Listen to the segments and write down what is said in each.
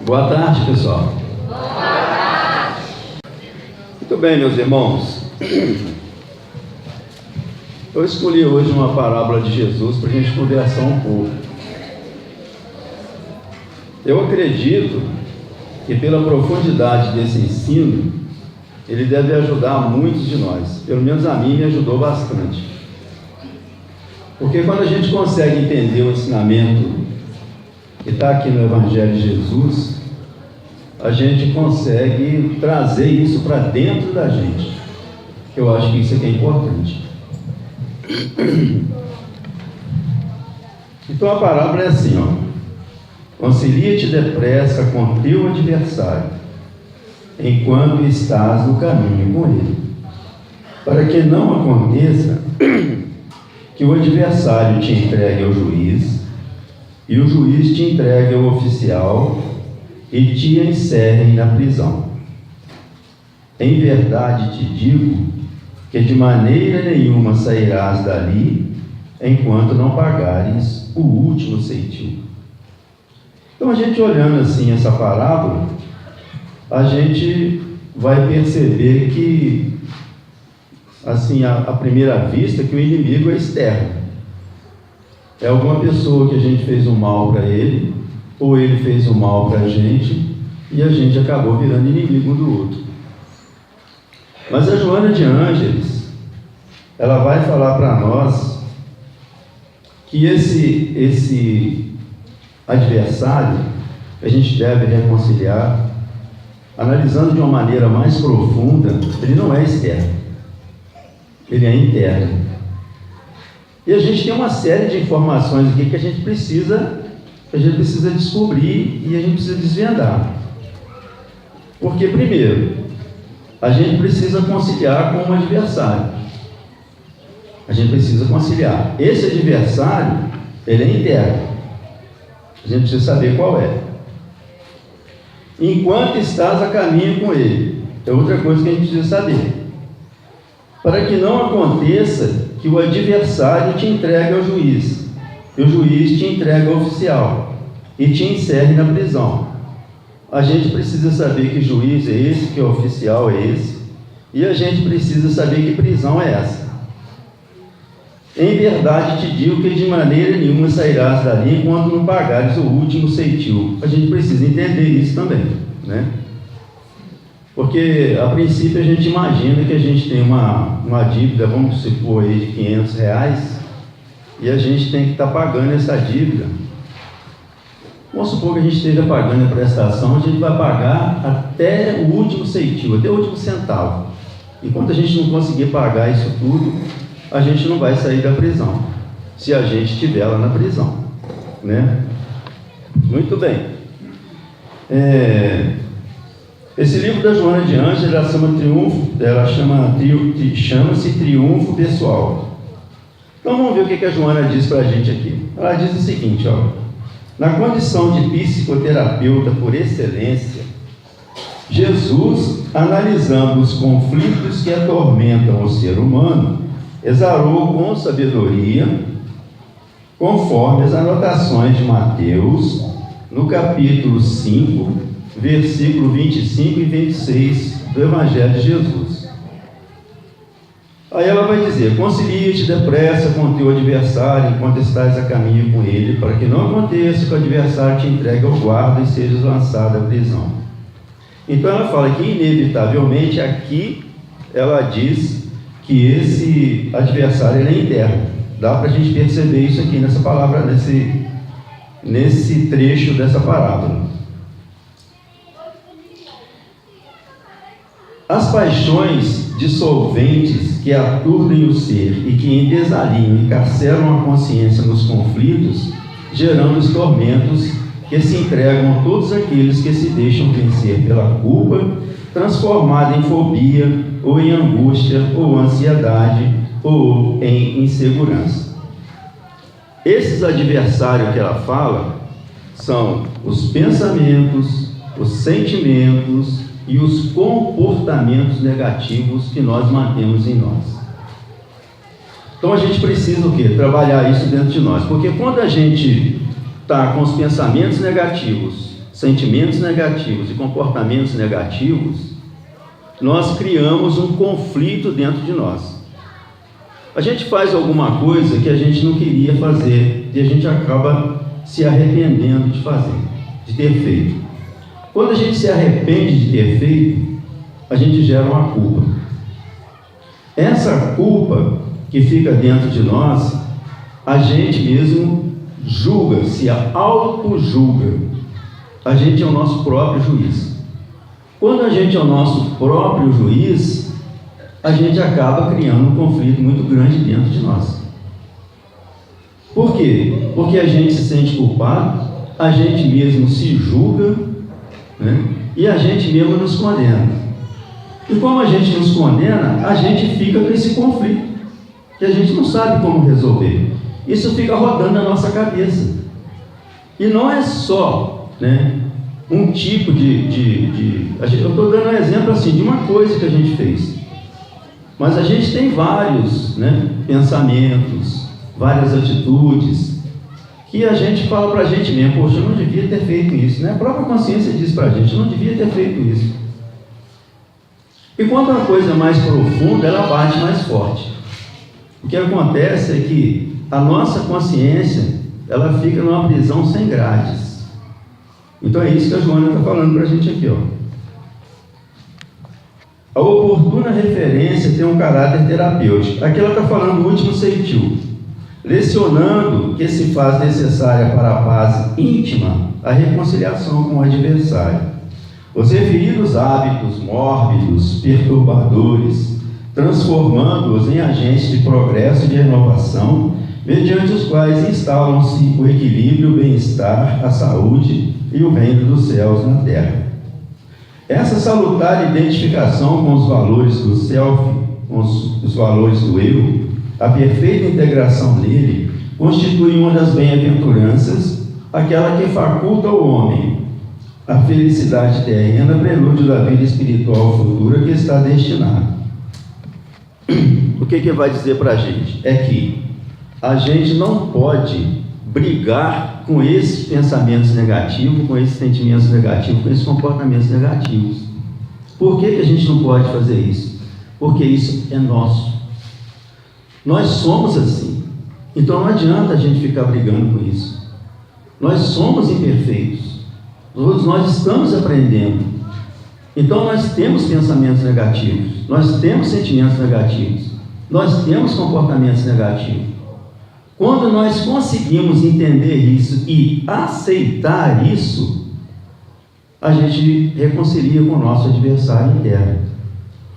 Boa tarde, pessoal. Boa tarde. Muito bem, meus irmãos. Eu escolhi hoje uma parábola de Jesus para a gente conversar um pouco. Eu acredito que pela profundidade desse ensino, ele deve ajudar muitos de nós. Pelo menos a mim me ajudou bastante. Porque quando a gente consegue entender o ensinamento que está aqui no Evangelho de Jesus, a gente consegue trazer isso para dentro da gente. Eu acho que isso aqui é importante. Então a parábola é assim, concilia-te depressa com teu adversário, enquanto estás no caminho com ele, para que não aconteça que o adversário te entregue ao juiz, e o juiz te entregue ao oficial, e te encerrem na prisão. Em verdade te digo, que de maneira nenhuma sairás dali, enquanto não pagares o último ceitil. Então a gente olhando assim essa parábola, a gente vai perceber que, assim, à primeira vista, que o inimigo é externo. É alguma pessoa que a gente fez um mal para ele, ou ele fez um mal para a gente, e a gente acabou virando inimigo um do outro. Mas a Joana de Ângeles, ela vai falar para nós que esse adversário, a gente deve reconciliar, analisando de uma maneira mais profunda, ele não é externo, ele é interno. E a gente tem uma série de informações aqui que a gente precisa descobrir e a gente precisa desvendar. Porque, primeiro, a gente precisa conciliar com um adversário. A gente precisa conciliar. Esse adversário, ele é interno. A gente precisa saber qual é. Enquanto estás a caminho com ele, é outra coisa que a gente precisa saber. Para que não aconteça que o adversário te entregue ao juiz, e o juiz te entregue ao oficial, e te encerre na prisão. A gente precisa saber que juiz é esse, que oficial é esse, e a gente precisa saber que prisão é essa. Em verdade te digo que de maneira nenhuma sairás dali enquanto não pagares o último ceitil. A gente precisa entender isso também, né? Porque a princípio a gente imagina que a gente tem uma dívida, vamos supor aí, de R$500, e a gente tem que estar pagando essa dívida. Vamos supor que a gente esteja pagando a prestação, a gente vai pagar até o último ceitil, até o último centavo. Enquanto a gente não conseguir pagar isso tudo, a gente não vai sair da prisão, se a gente estiver lá na prisão, né? Muito bem. Esse livro da Joana de Ângeles, chama-se Triunfo Pessoal. Então vamos ver o que a Joana diz para a gente aqui. Ela diz o seguinte, na condição de psicoterapeuta por excelência, Jesus, analisando os conflitos que atormentam o ser humano, exarou com sabedoria, conforme as anotações de Mateus, no capítulo 5, versículo 25 e 26 do Evangelho de Jesus. Aí ela vai dizer: concilia-te depressa com o teu adversário enquanto estás a caminho com ele, para que não aconteça que o adversário te entregue ao guarda e sejas lançado à prisão. Então ela fala que inevitavelmente aqui ela diz que esse adversário ele é interno. Dá para a gente perceber isso aqui nessa palavra, nesse trecho dessa parábola. As paixões dissolventes que aturdem o ser e que em desalinho encarceram a consciência nos conflitos, gerando os tormentos que se entregam a todos aqueles que se deixam vencer pela culpa, transformada em fobia, ou em angústia, ou ansiedade, ou em insegurança. Esses adversários que ela fala são os pensamentos, os sentimentos e os comportamentos negativos que nós mantemos em nós. Então a gente precisa o quê? Trabalhar isso dentro de nós, porque quando a gente está com os pensamentos negativos sentimentos negativos e comportamentos negativos, nós criamos um conflito dentro de nós. A gente faz alguma coisa que a gente não queria fazer e a gente acaba se arrependendo de fazer, de ter feito. Quando a gente se arrepende de ter feito, a gente gera uma culpa. Essa culpa que fica dentro de nós, a gente mesmo julga, se auto-julga. A gente é o nosso próprio juiz. Quando a gente é o nosso próprio juiz, a gente acaba criando um conflito muito grande dentro de nós. Por quê? Porque a gente se sente culpado, a gente mesmo se julga, né? E a gente mesmo nos condena. E como a gente nos condena, a gente fica com esse conflito, que a gente não sabe como resolver. Isso fica rodando na nossa cabeça. E não é só, né, um tipo eu estou dando um exemplo assim, de uma coisa que a gente fez. Mas a gente tem vários, né, pensamentos, várias atitudes, que a gente fala para a gente mesmo: poxa, eu não devia ter feito isso, né? A própria consciência diz para a gente: eu não devia ter feito isso. E quando uma coisa é mais profunda, ela bate mais forte. O que acontece é que a nossa consciência, ela fica numa prisão sem grades. Então é isso que a Joana está falando para a gente aqui, ó. A oportuna referência tem um caráter terapêutico. Aqui ela está falando do último ceitil, lecionando que se faz necessária para a paz íntima a reconciliação com o adversário. Os referidos hábitos mórbidos, perturbadores, transformando-os em agentes de progresso e de renovação, mediante os quais instalam-se o equilíbrio, o bem-estar, a saúde e o reino dos céus na terra. Essa salutar identificação com os valores do self, com os valores do eu, a perfeita integração nele, constitui uma das bem-aventuranças, aquela que faculta ao homem a felicidade terrena, prelúdio da vida espiritual futura que está destinada. O que vai dizer para a gente? É que a gente não pode brigar com esses pensamentos negativos, com esses sentimentos negativos, com esses comportamentos negativos. Por que a gente não pode fazer isso? Porque isso é nosso. Nós somos assim. Então não adianta a gente ficar brigando com isso. Nós somos imperfeitos. Todos nós estamos aprendendo. Então nós temos pensamentos negativos, nós temos sentimentos negativos, nós temos comportamentos negativos. Quando nós conseguimos entender isso e aceitar isso, a gente reconcilia com o nosso adversário interno.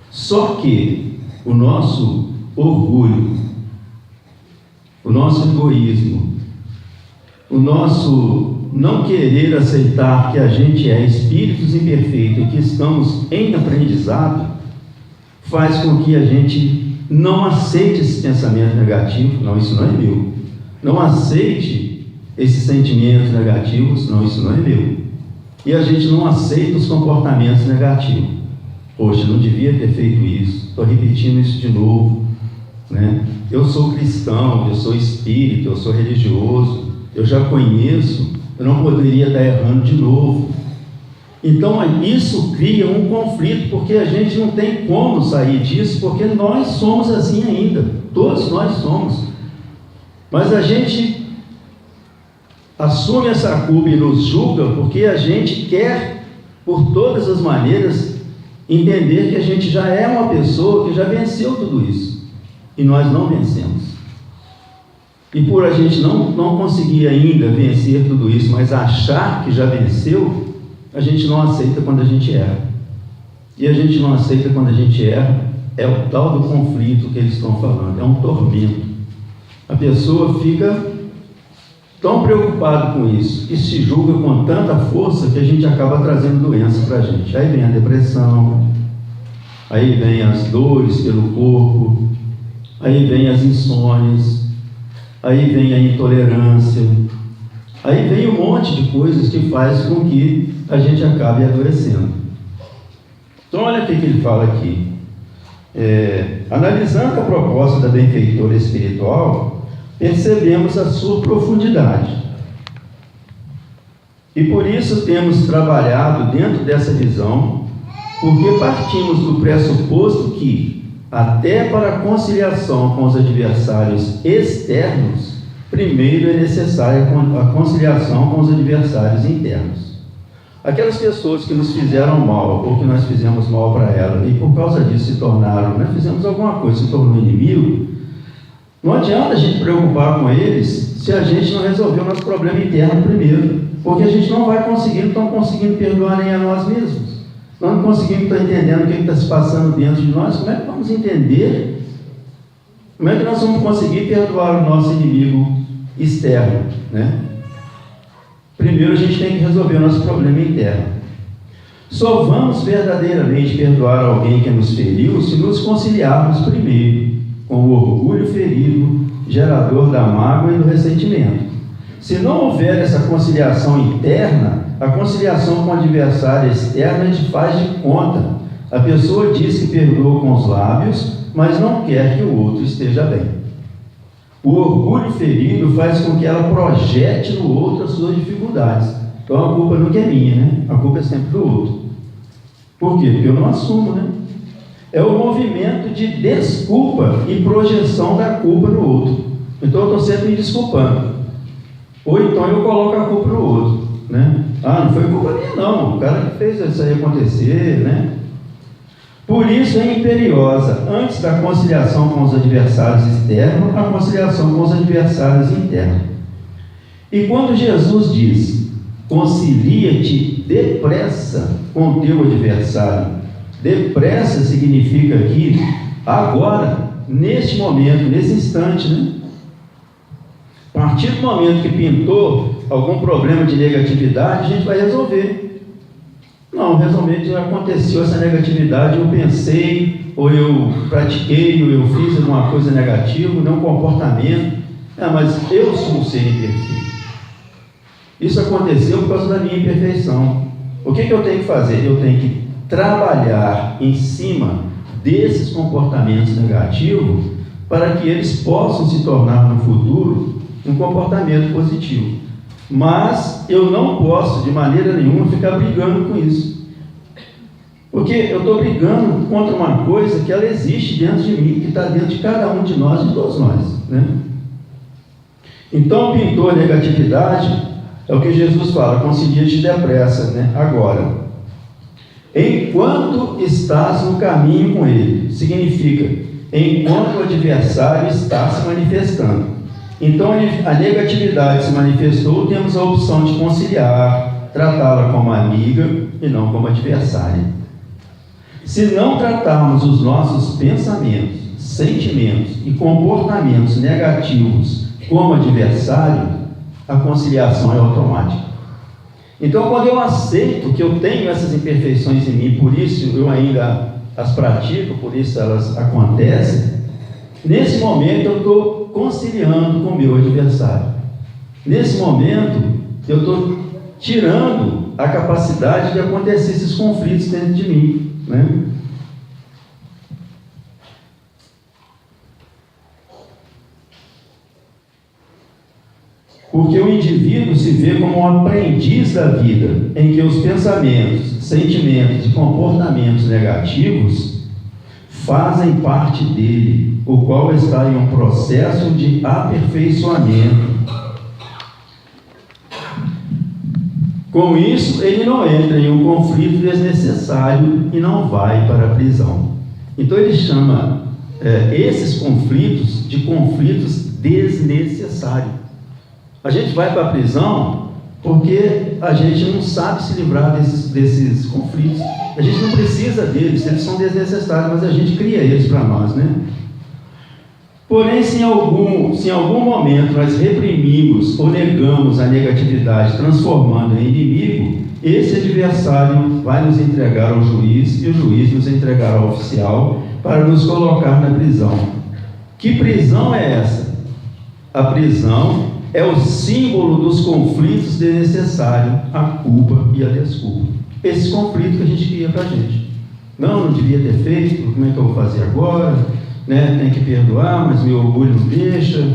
Só que o nosso orgulho, o nosso egoísmo, o nosso não querer aceitar que a gente é espíritos imperfeitos e que estamos em aprendizado, faz com que a gente não aceite esse pensamento negativo. Não, isso não é meu. Não aceite esses sentimentos negativos. Não, isso não é meu. E a gente não aceita os comportamentos negativos. Poxa, não devia ter feito isso, estou repetindo isso de novo, né? Eu sou cristão, eu sou espírita, eu sou religioso, eu já conheço, eu não poderia estar errando de novo. Então isso cria um conflito, porque a gente não tem como sair disso, porque nós somos assim ainda, todos nós somos. Mas a gente assume essa culpa e nos julga porque a gente quer, por todas as maneiras, entender que a gente já é uma pessoa que já venceu tudo isso, e nós não vencemos. E por a gente não conseguir ainda vencer tudo isso, mas achar que já venceu, a gente não aceita quando a gente erra. E a gente não aceita quando a gente erra, é o tal do conflito que eles estão falando, é um tormento. A pessoa fica tão preocupada com isso e se julga com tanta força que a gente acaba trazendo doença para a gente. Aí vem a depressão, aí vem as dores pelo corpo, aí vem as insônias, aí vem a intolerância, aí vem um monte de coisas que faz com que a gente acabe adoecendo. Então olha o que ele fala aqui. Analisando a proposta da benfeitora espiritual, percebemos a sua profundidade E por isso temos trabalhado dentro dessa visão, porque partimos do pressuposto que, até para a conciliação com os adversários externos, primeiro é necessária a conciliação com os adversários internos. Aquelas pessoas que nos fizeram mal, ou que nós fizemos mal para elas, e por causa disso se tornaram, fizemos alguma coisa, se tornou inimigo, não adianta a gente preocupar com eles se a gente não resolver o nosso problema interno primeiro, porque a gente não vai conseguir, não estamos conseguindo perdoar nem a nós mesmos. Nós não conseguimos estar entendendo o que está se passando dentro de nós. Como é que vamos entender? Como é que nós vamos conseguir perdoar o nosso inimigo externo, Primeiro a gente tem que resolver o nosso problema interno. Só vamos verdadeiramente perdoar alguém que nos feriu se nos conciliarmos primeiro com o orgulho ferido, gerador da mágoa e do ressentimento. Se não houver essa conciliação interna, a conciliação com o adversário externo a gente faz de conta. A pessoa diz que perdoa com os lábios, mas não quer que o outro esteja bem. O orgulho ferido faz com que ela projete no outro as suas dificuldades. Então a culpa nunca é minha, A culpa é sempre do outro. Por quê? Porque eu não assumo, É o movimento de desculpa e projeção da culpa no outro. Então eu estou sempre me desculpando. Ou então eu coloco a culpa no outro, não foi culpa minha não, o cara que fez isso aí acontecer, Por isso é imperiosa, antes da conciliação com os adversários externos, a conciliação com os adversários internos. E quando Jesus diz, concilia-te depressa com o teu adversário, depressa significa aqui, agora, neste momento, nesse instante, A partir do momento que pintou algum problema de negatividade, a gente vai resolver. Não, realmente aconteceu essa negatividade, eu pensei, ou eu pratiquei, ou eu fiz alguma coisa negativa, um comportamento. Mas eu sou um ser imperfeito. Isso aconteceu por causa da minha imperfeição. O que eu tenho que fazer? Eu tenho que trabalhar em cima desses comportamentos negativos para que eles possam se tornar no futuro um comportamento positivo. Mas eu não posso de maneira nenhuma ficar brigando com isso, porque eu estou brigando contra uma coisa que ela existe dentro de mim, que está dentro de cada um de nós, de todos nós, Então pintou a negatividade, é o que Jesus fala, concilia-te depressa, agora, enquanto estás no caminho com ele, significa, enquanto o adversário está se manifestando. Então a negatividade se manifestou, temos a opção de conciliar, tratá-la como amiga e não como adversária. Se não tratarmos os nossos pensamentos, sentimentos e comportamentos negativos como adversário, a conciliação é automática. Então, quando eu aceito que eu tenho essas imperfeições em mim, por isso eu ainda as pratico, por isso elas acontecem, nesse momento eu estou conciliando com o meu adversário. Nesse momento eu estou tirando a capacidade de acontecer esses conflitos dentro de mim, Porque o indivíduo se vê como um aprendiz da vida, em que os pensamentos, sentimentos e comportamentos negativos fazem parte dele, o qual está em um processo de aperfeiçoamento. Com isso, ele não entra em um conflito desnecessário e não vai para a prisão. Então ele chama esses conflitos de conflitos desnecessários. A gente vai para a prisão porque a gente não sabe se livrar desses conflitos. A gente não precisa deles, eles são desnecessários, mas a gente cria eles para nós, Porém, se em algum momento nós reprimimos ou negamos a negatividade, transformando em inimigo, esse adversário vai nos entregar ao juiz e o juiz nos entregará ao oficial para nos colocar na prisão. Que prisão é essa? A prisão é o símbolo dos conflitos desnecessários, a culpa e a desculpa. Esse conflito que a gente cria para a gente. Não devia ter feito, como é que eu vou fazer agora? Tem que perdoar, mas meu orgulho não deixa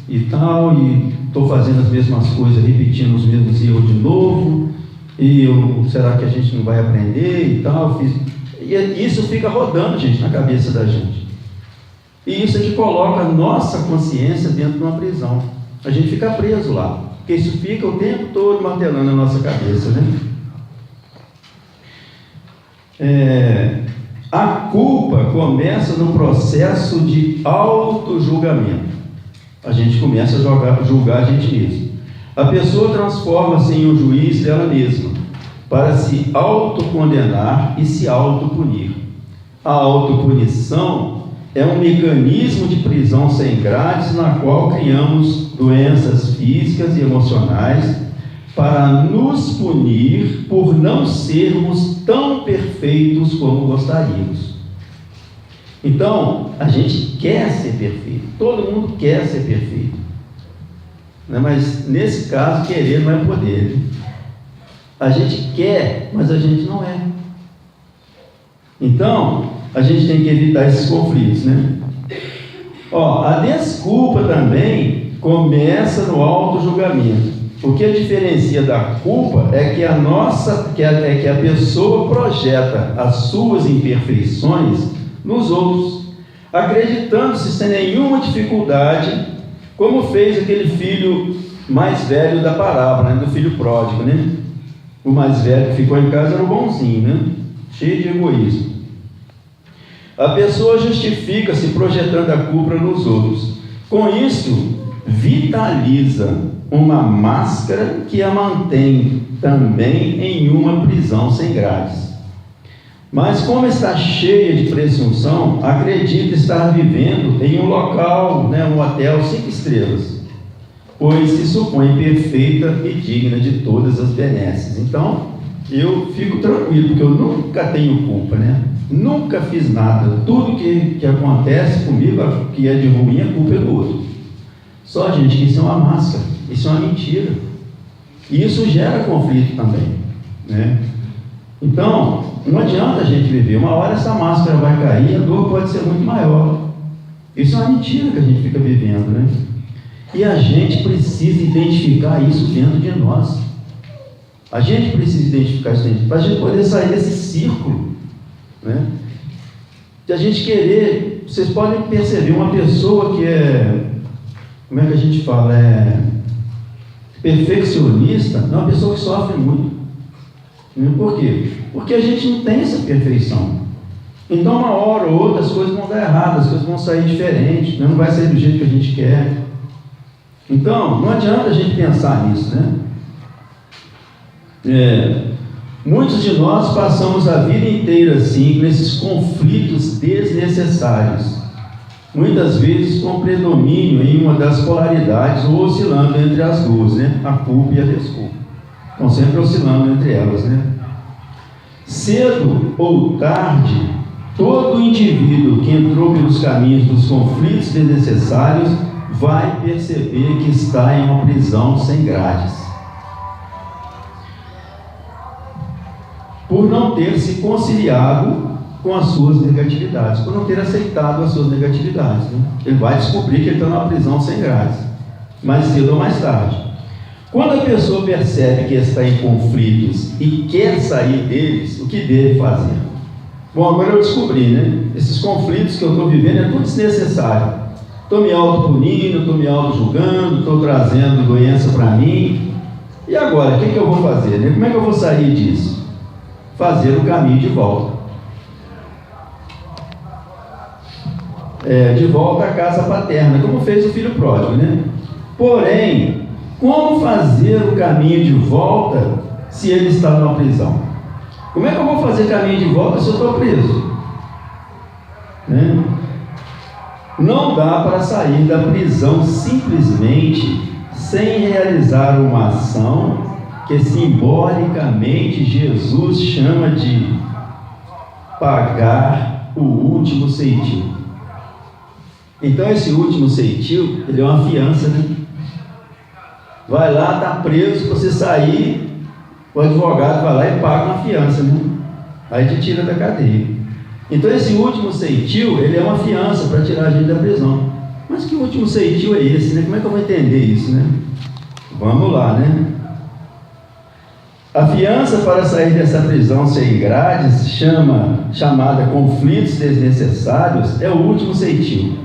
e tal, e estou fazendo as mesmas coisas, repetindo os mesmos erros de novo, será que a gente não vai aprender e tal? E isso fica rodando, gente, na cabeça da gente. E isso é que coloca a nossa consciência dentro de uma prisão. A gente fica preso lá, porque isso fica o tempo todo martelando a nossa cabeça, né? A culpa começa no processo de auto-julgamento. A gente começa a julgar a gente mesmo. A pessoa transforma-se em um juiz dela mesma, para se autocondenar e se autopunir. A autopunição é um mecanismo de prisão sem grades na qual criamos doenças físicas e emocionais para nos punir por não sermos tão perfeitos como gostaríamos. Então, a gente quer ser perfeito, todo mundo quer ser perfeito, né? Mas nesse caso, querer não é poder, né? A gente quer, mas a gente não é. Então, a gente tem que evitar esses conflitos, né? A desculpa também começa no auto-julgamento. O que a diferencia da culpa é que a pessoa projeta as suas imperfeições nos outros, acreditando-se sem nenhuma dificuldade, como fez aquele filho mais velho da parábola, né? Do filho pródigo, né? O mais velho que ficou em casa era o bonzinho, né? Cheio de egoísmo. A pessoa justifica-se projetando a culpa nos outros. Com isso, vitaliza uma máscara que a mantém também em uma prisão sem grades. Mas como está cheia de presunção, acredita estar vivendo em um local, né, um hotel 5 estrelas, pois se supõe perfeita e digna de todas as benesses. Então, eu fico tranquilo, porque eu nunca tenho culpa, né? Nunca fiz nada. Tudo que acontece comigo, que é de ruim, a culpa é do outro. Só, gente, que isso é uma máscara, isso é uma mentira. E isso gera conflito também, né? Então, não adianta a gente viver. Uma hora essa máscara vai cair e a dor pode ser muito maior. Isso é uma mentira que a gente fica vivendo, né? E a gente precisa identificar isso dentro de nós. A gente precisa identificar isso dentro, para a gente poder sair desse círculo, né? De a gente querer. Vocês podem perceber, uma pessoa que como é que a gente fala? Perfeccionista, é uma pessoa que sofre muito. Por quê? Porque a gente não tem essa perfeição. Então, uma hora ou outra, as coisas vão dar errado, as coisas vão sair diferentes, né? Não vai sair do jeito que a gente quer. Então, não adianta a gente pensar nisso, né? Muitos de nós passamos a vida inteira assim, com esses conflitos desnecessários, muitas vezes com predomínio em uma das polaridades ou oscilando entre as duas, né? A culpa e a desculpa. Estão sempre oscilando entre elas, né? Cedo ou tarde, todo indivíduo que entrou pelos caminhos dos conflitos desnecessários vai perceber que está em uma prisão sem grades, por não ter se conciliado com as suas negatividades, por não ter aceitado as suas negatividades, né? Ele vai descobrir que ele está numa prisão sem grades, mais cedo ou mais tarde. Quando a pessoa percebe que está em conflitos e quer sair deles, o que deve fazer? Bom, agora eu descobri, né? Esses conflitos que eu estou vivendo é tudo desnecessário. Estou me autopunindo, estou me auto-julgando, estou trazendo doença para mim. E agora, o que eu vou fazer, né? Como é que eu vou sair disso? Fazer o caminho de volta. De volta à casa paterna, como fez o filho pródigo, né? Porém, como fazer o caminho de volta se ele está numa prisão? Como é que eu vou fazer caminho de volta se eu estou preso? Né? Não dá para sair da prisão simplesmente sem realizar uma ação que simbolicamente Jesus chama de pagar o último ceitil. Então esse último ceitil, ele é uma fiança, né? Vai lá, está preso, para você sair, o advogado vai lá e paga uma fiança, né? Aí te tira da cadeia. Então esse último ceitil, ele é uma fiança para tirar a gente da prisão. Mas que último ceitil é esse, né? Como é que eu vou entender isso, né? Vamos lá, né? A fiança para sair dessa prisão sem grades, chamada conflitos desnecessários, é o último ceitil.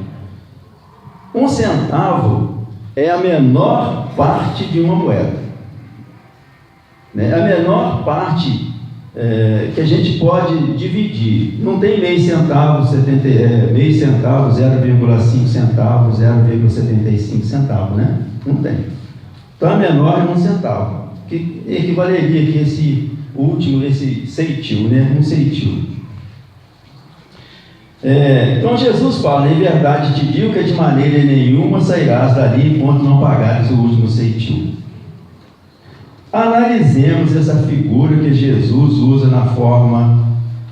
1 centavo é a menor parte de uma moeda, né? A menor parte que a gente pode dividir. Não tem meio centavo, meio centavo, 0,5 centavos, 0,75 centavo, né? Não tem. Então a menor é 1 centavo, que equivaleria aqui esse ceitil, né? 1 ceitil. Então Jesus fala: em verdade te digo que de maneira nenhuma sairás dali enquanto não pagares o último ceitil. Analisemos essa figura que Jesus usa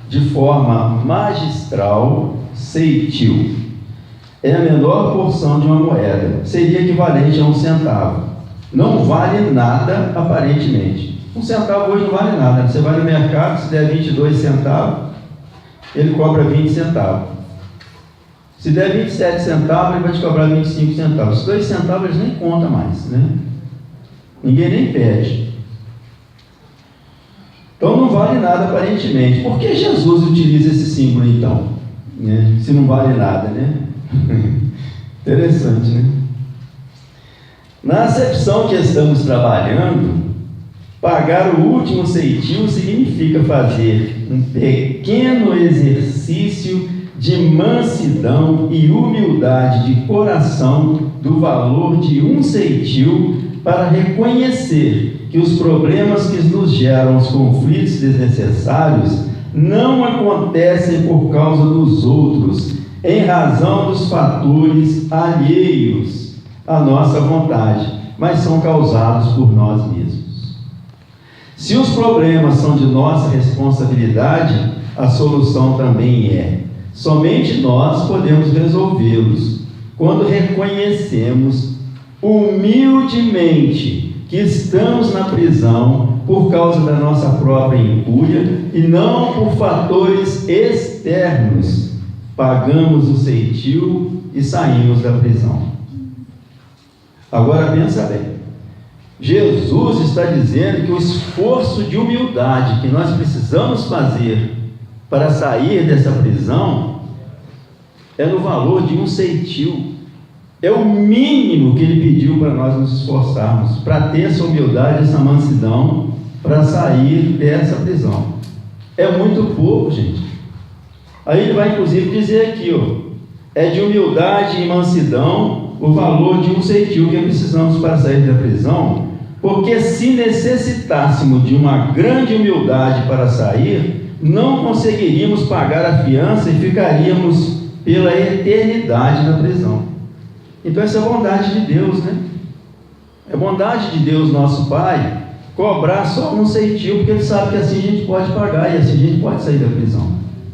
de forma magistral. Ceitil é a menor porção de uma moeda, seria equivalente a 1 centavo. Não vale nada aparentemente. 1 centavo hoje não vale nada. Você vai no mercado, se der 22 centavos, ele cobra 20 centavos. Se der 27 centavos, ele vai te cobrar 25 centavos. Os 2 centavos eles nem contam mais, né? Ninguém nem pede. Então não vale nada aparentemente. Por que Jesus utiliza esse símbolo então? Né? Se não vale nada, né? Interessante, né? Na acepção que estamos trabalhando, pagar o último ceitil significa fazer um pequeno exercício de mansidão e humildade de coração do valor de 1 ceitil para reconhecer que os problemas que nos geram os conflitos desnecessários não acontecem por causa dos outros, em razão dos fatores alheios à nossa vontade, mas são causados por nós mesmos. Se os problemas são de nossa responsabilidade, a solução também é. Somente nós podemos resolvê-los quando reconhecemos humildemente que estamos na prisão por causa da nossa própria incúria e não por fatores externos. Pagamos o ceitil e saímos da prisão. Agora pensa bem. Jesus está dizendo que o esforço de humildade que nós precisamos fazer para sair dessa prisão é no valor de 1 ceitil. É o mínimo que ele pediu para nós nos esforçarmos, para ter essa humildade, essa mansidão, para sair dessa prisão. É muito pouco, gente. Aí ele vai inclusive dizer aqui, é de humildade e mansidão o valor de 1 ceitil que precisamos para sair da prisão, porque se necessitássemos de uma grande humildade para sair, não conseguiríamos pagar a fiança e ficaríamos pela eternidade na prisão. Então essa é a bondade de Deus, né? É bondade de Deus, nosso Pai, cobrar só 1 ceitil, porque Ele sabe que assim a gente pode pagar e assim a gente pode sair da prisão,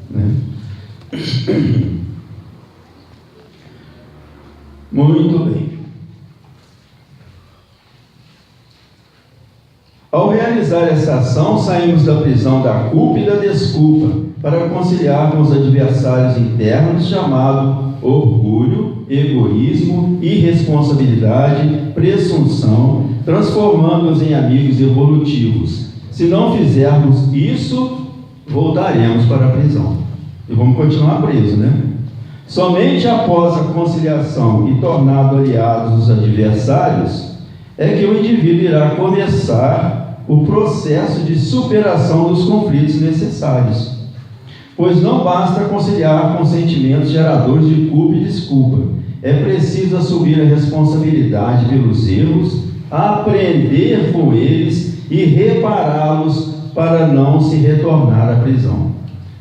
né? Muito bem. Ao realizar essa ação, saímos da prisão da culpa e da desculpa para conciliar com os adversários internos chamados orgulho, egoísmo, irresponsabilidade, presunção, transformando-os em amigos evolutivos. Se não fizermos isso, voltaremos para a prisão e vamos continuar presos, né? Somente após a conciliação e tornado aliados os adversários é que o indivíduo irá começar o processo de superação dos conflitos necessários. Pois não basta conciliar com sentimentos geradores de culpa e desculpa. É preciso assumir a responsabilidade pelos erros, aprender com eles e repará-los para não se retornar à prisão.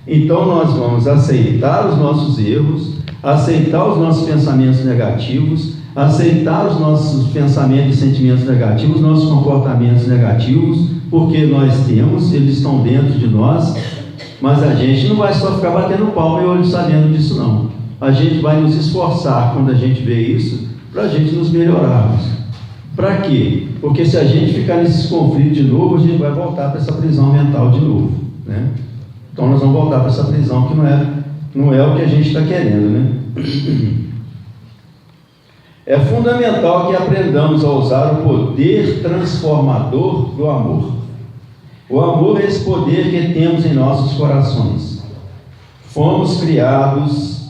Então nós vamos aceitar os nossos erros, aceitar os nossos pensamentos negativos, aceitar os nossos pensamentos e sentimentos negativos, nossos comportamentos negativos, porque nós temos, eles estão dentro de nós. Mas a gente não vai só ficar batendo palma e olho sabendo disso, não. A gente vai nos esforçar quando a gente vê isso, para a gente nos melhorarmos. Para quê? Porque se a gente ficar nesses conflitos de novo, a gente vai voltar para essa prisão mental de novo, né? Então nós vamos voltar para essa prisão que não é o que a gente está querendo, né? É fundamental que aprendamos a usar o poder transformador do amor. O amor é esse poder que temos em nossos corações. Fomos criados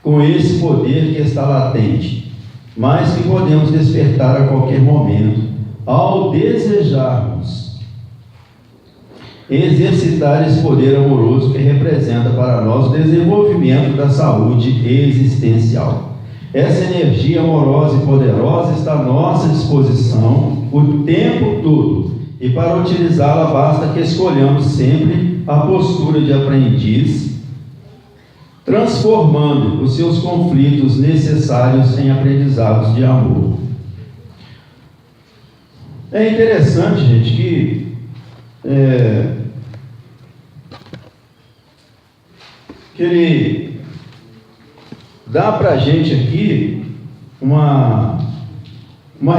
com esse poder que está latente, mas que podemos despertar a qualquer momento, ao desejarmos exercitar esse poder amoroso que representa para nós o desenvolvimento da saúde existencial. Essa energia amorosa e poderosa está à nossa disposição o tempo todo, e para utilizá-la basta que escolhamos sempre a postura de aprendiz, transformando os seus conflitos necessários em aprendizados de amor. É interessante, gente, que ele dá para a gente aqui uma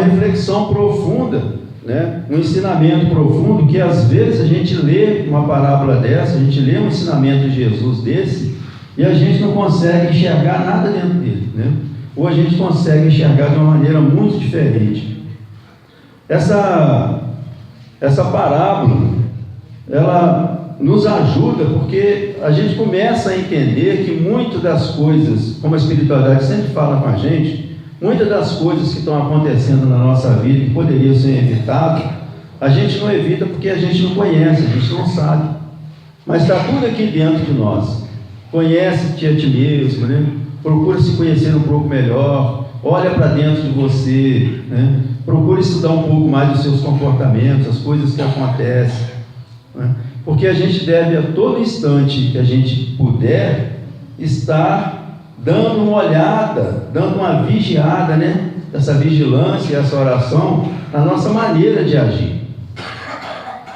reflexão profunda, né? Um ensinamento profundo, que às vezes a gente lê uma parábola dessa, a gente lê um ensinamento de Jesus desse, e a gente não consegue enxergar nada dentro dele, né? Ou a gente consegue enxergar de uma maneira muito diferente. Essa parábola, ela nos ajuda porque a gente começa a entender que muitas das coisas, como a espiritualidade sempre fala com a gente, muitas das coisas que estão acontecendo na nossa vida que poderiam ser evitadas, a gente não evita porque a gente não conhece, a gente não sabe. Mas está tudo aqui dentro de nós. Conhece-te a ti mesmo, né? Procura se conhecer um pouco melhor, olha para dentro de você, né? Procura estudar um pouco mais dos seus comportamentos, as coisas que acontecem, né? Porque a gente deve a todo instante que a gente puder estar dando uma olhada, dando uma vigiada, né? Essa vigilância, essa oração, na nossa maneira de agir.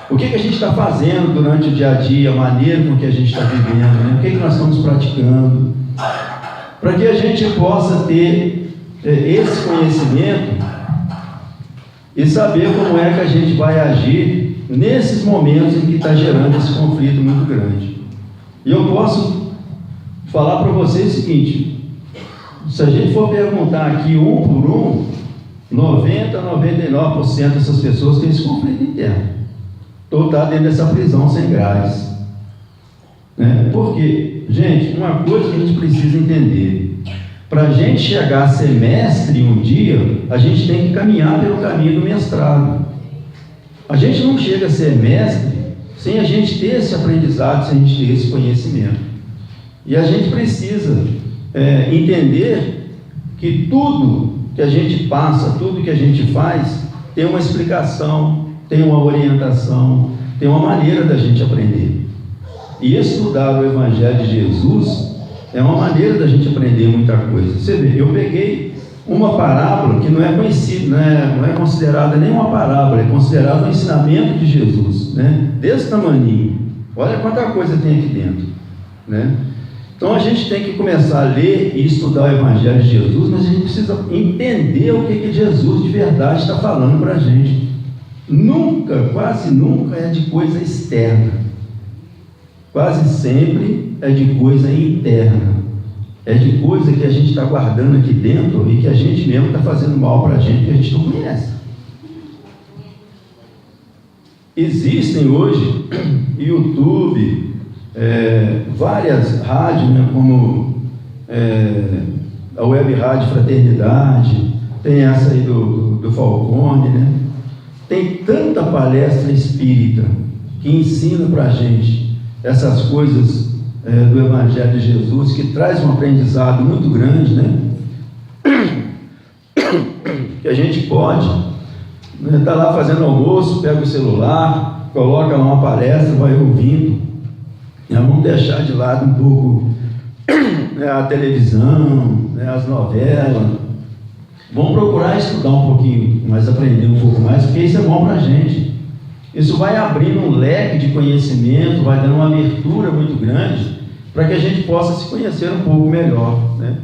O que a gente está fazendo durante o dia a dia, a maneira com que a gente está vivendo, né? O que nós estamos praticando, para que a gente possa ter esse conhecimento e saber como é que a gente vai agir nesses momentos em que está gerando esse conflito muito grande. E eu posso falar para vocês o seguinte: se a gente for perguntar aqui um por um, 90% a 99% dessas pessoas têm esse conflito interno. Então está dentro dessa prisão sem grades, né? Porque, gente, uma coisa que a gente precisa entender: para a gente chegar a ser mestre um dia, a gente tem que caminhar pelo caminho do mestrado. A gente não chega a ser mestre sem a gente ter esse aprendizado, sem a gente ter esse conhecimento. E a gente precisa entender que tudo que a gente passa, tudo que a gente faz, tem uma explicação, tem uma orientação, tem uma maneira da gente aprender. E estudar o Evangelho de Jesus é uma maneira da gente aprender muita coisa. Você vê, eu peguei uma parábola que não é conhecida, não é considerada nem uma parábola, é considerado um ensinamento de Jesus, né? Desse tamaninho. Olha quanta coisa tem aqui dentro, né? Então a gente tem que começar a ler e estudar o Evangelho de Jesus, mas a gente precisa entender o que Jesus de verdade está falando para a gente. Nunca, quase nunca é de coisa externa. Quase sempre é de coisa interna. É de coisa que a gente está guardando aqui dentro e que a gente mesmo está fazendo mal para a gente, que a gente não conhece. Existem hoje YouTube, várias rádios, né, como a Web Rádio Fraternidade, tem essa aí do Falcone, né? Tem tanta palestra espírita que ensina para a gente essas coisas do Evangelho de Jesus, que traz um aprendizado muito grande, né? Que a gente pode estar lá fazendo almoço, pega o celular, coloca lá uma palestra, vai ouvindo. Vamos deixar de lado um pouco a televisão, as novelas. Vamos procurar estudar um pouquinho mais, aprender um pouco mais, porque isso é bom para a gente. Isso vai abrindo um leque de conhecimento, vai dando uma abertura muito grande para que a gente possa se conhecer um pouco melhor, né?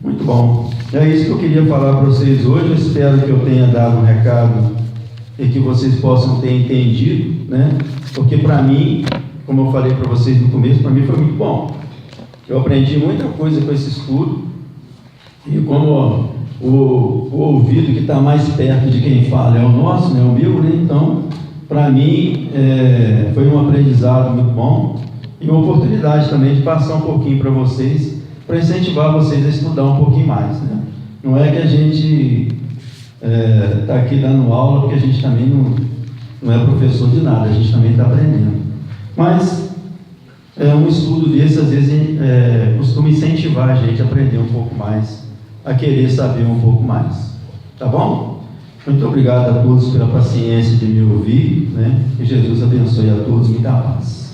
Muito bom. É isso que eu queria falar para vocês hoje. Eu espero que eu tenha dado um recado e que vocês possam ter entendido, né? Porque para mim, como eu falei para vocês no começo, para mim foi muito bom. Eu aprendi muita coisa com esse estudo. E como o ouvido que está mais perto de quem fala é o nosso, né, o meu, né? Então, para mim, foi um aprendizado muito bom e uma oportunidade também de passar um pouquinho para vocês, para incentivar vocês a estudar um pouquinho mais, né? Não é que a gente está aqui dando aula porque a gente também não é professor de nada, a gente também está aprendendo. Mas um estudo desse, às vezes, costuma incentivar a gente a aprender um pouco mais, a querer saber um pouco mais. Tá bom? Muito obrigado a todos pela paciência de me ouvir, né? Que Jesus abençoe a todos, muita paz.